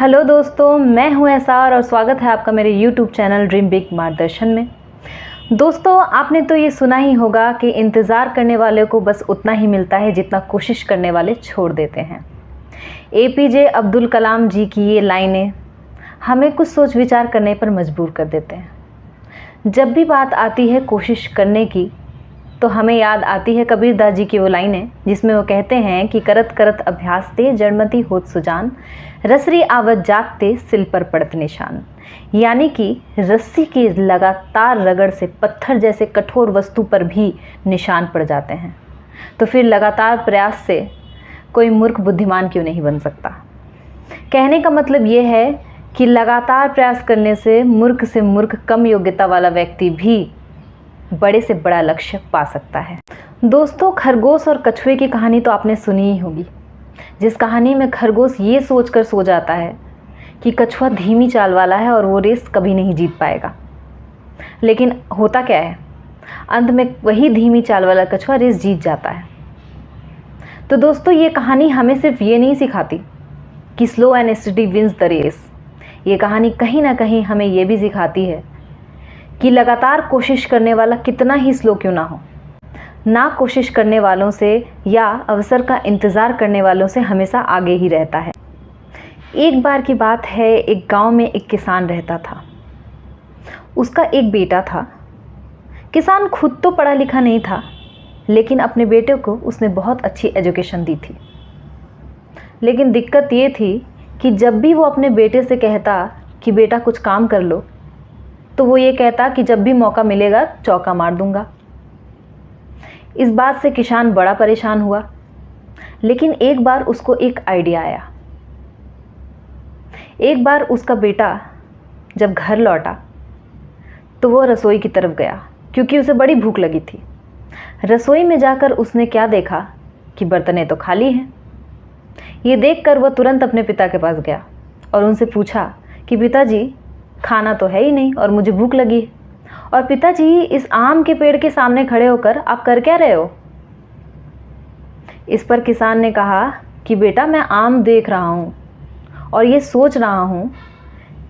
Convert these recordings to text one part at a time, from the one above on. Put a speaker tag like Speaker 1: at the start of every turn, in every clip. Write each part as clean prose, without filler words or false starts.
Speaker 1: Hello दोस्तों, मैं हूं एसआर और स्वागत है आपका मेरे YouTube चैनल ड्रीम बिग मार्गदर्शन में। दोस्तों, आपने तो ये सुना ही होगा कि इंतज़ार करने वाले को बस उतना ही मिलता है जितना कोशिश करने वाले छोड़ देते हैं। APJ अब्दुल कलाम जी की ये लाइनें हमें कुछ सोच विचार करने पर मजबूर कर देते हैं। जब भी बात आती है कोशिश करने की तो हमें याद आती है कबीरदास जी की वो लाइनें जिसमें वो कहते हैं कि करत करत अभ्यास ते जड़मती होत सुजान, रसरी आवत जागते सिल पर पड़त निशान। यानी कि रस्सी की लगातार रगड़ से पत्थर जैसे कठोर वस्तु पर भी निशान पड़ जाते हैं। तो फिर लगातार प्रयास से कोई मूर्ख बुद्धिमान क्यों नहीं बन सकता। कहने का मतलब ये है कि लगातार प्रयास करने से मूर्ख कम योग्यता वाला व्यक्ति भी बड़े से बड़ा लक्ष्य पा सकता है। दोस्तों, खरगोश और कछुए की कहानी तो आपने सुनी ही होगी, जिस कहानी में खरगोश ये सोचकर सो जाता है कि कछुआ धीमी चाल वाला है और वो रेस कभी नहीं जीत पाएगा। लेकिन होता क्या है, अंत में वही धीमी चाल वाला कछुआ रेस जीत जाता है। तो दोस्तों, ये कहानी हमें सिर्फ ये नहीं सिखाती कि slow and study wins the race. ये कहानी कहीं ना कहीं हमें ये भी सिखाती है कि लगातार कोशिश करने वाला कितना ही स्लो क्यों ना हो, ना कोशिश करने वालों से या अवसर का इंतज़ार करने वालों से हमेशा आगे ही रहता है। एक बार की बात है, एक गांव में एक किसान रहता था। उसका एक बेटा था। किसान खुद तो पढ़ा लिखा नहीं था, लेकिन अपने बेटे को उसने बहुत अच्छी एजुकेशन दी थी। लेकिन दिक्कत ये थी कि जब भी वो अपने बेटे से कहता कि बेटा कुछ काम कर लो, तो वो ये कहता कि जब भी मौका मिलेगा चौका मार दूंगा। इस बात से किसान बड़ा परेशान हुआ। लेकिन एक बार उसको एक आइडिया आया। एक बार उसका बेटा जब घर लौटा तो वो रसोई की तरफ गया, क्योंकि उसे बड़ी भूख लगी थी। रसोई में जाकर उसने क्या देखा कि बर्तनें तो खाली हैं। ये देखकर वह तुरंत अपने पिता के पास गया और उनसे पूछा कि पिताजी, खाना तो है ही नहीं और मुझे भूख लगी है, और पिताजी इस आम के पेड़ के सामने खड़े होकर आप कर क्या रहे हो। इस पर किसान ने कहा कि बेटा, मैं आम देख रहा हूँ और ये सोच रहा हूँ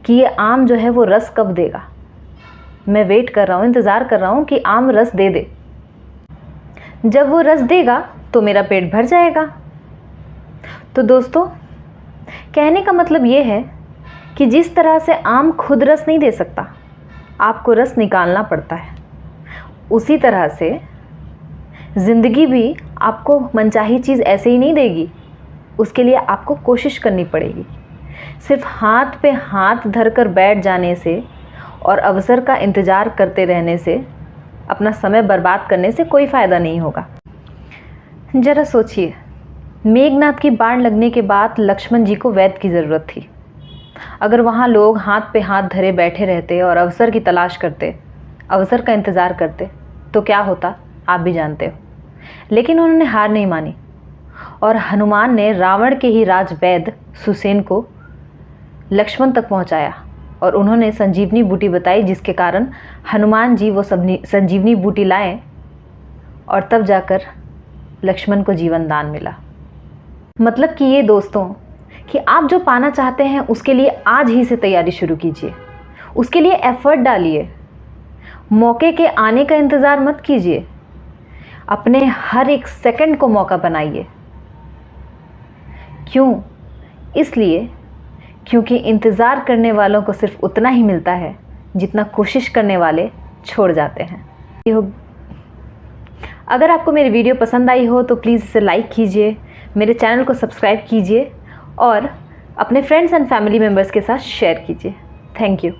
Speaker 1: कि ये आम जो है वो रस कब देगा। मैं वेट कर रहा हूँ, इंतज़ार कर रहा हूँ कि आम रस दे दे। जब वो रस देगा तो मेरा पेट भर जाएगा। तो दोस्तों, कहने का मतलब ये है कि जिस तरह से आम खुद रस नहीं दे सकता, आपको रस निकालना पड़ता है, उसी तरह से ज़िंदगी भी आपको मनचाही चीज़ ऐसे ही नहीं देगी। उसके लिए आपको कोशिश करनी पड़ेगी। सिर्फ हाथ पे हाथ धरकर बैठ जाने से और अवसर का इंतज़ार करते रहने से, अपना समय बर्बाद करने से कोई फ़ायदा नहीं होगा। ज़रा सोचिए, मेघनाद की बाढ़ लगने के बाद लक्ष्मण जी को वैद्य की ज़रूरत थी। अगर वहाँ लोग हाथ पे हाथ धरे बैठे रहते और अवसर की तलाश करते, अवसर का इंतज़ार करते, तो क्या होता आप भी जानते हो। लेकिन उन्होंने हार नहीं मानी और हनुमान ने रावण के ही राज वैद्य सुसेन को लक्ष्मण तक पहुँचाया और उन्होंने संजीवनी बूटी बताई, जिसके कारण हनुमान जी वो संजीवनी बूटी लाए और तब जाकर लक्ष्मण को जीवन दान मिला। मतलब कि ये दोस्तों कि आप जो पाना चाहते हैं उसके लिए आज ही से तैयारी शुरू कीजिए। उसके लिए एफर्ट डालिए। मौके के आने का इंतज़ार मत कीजिए। अपने हर एक सेकंड को मौका बनाइए। क्यों? इसलिए क्योंकि इंतज़ार करने वालों को सिर्फ उतना ही मिलता है जितना कोशिश करने वाले छोड़ जाते हैं। अगर आपको मेरी वीडियो पसंद आई हो तो प्लीज़ इसे लाइक कीजिए, मेरे चैनल को सब्सक्राइब कीजिए और अपने फ्रेंड्स एंड फैमिली मेम्बर्स के साथ शेयर कीजिए। Thank you.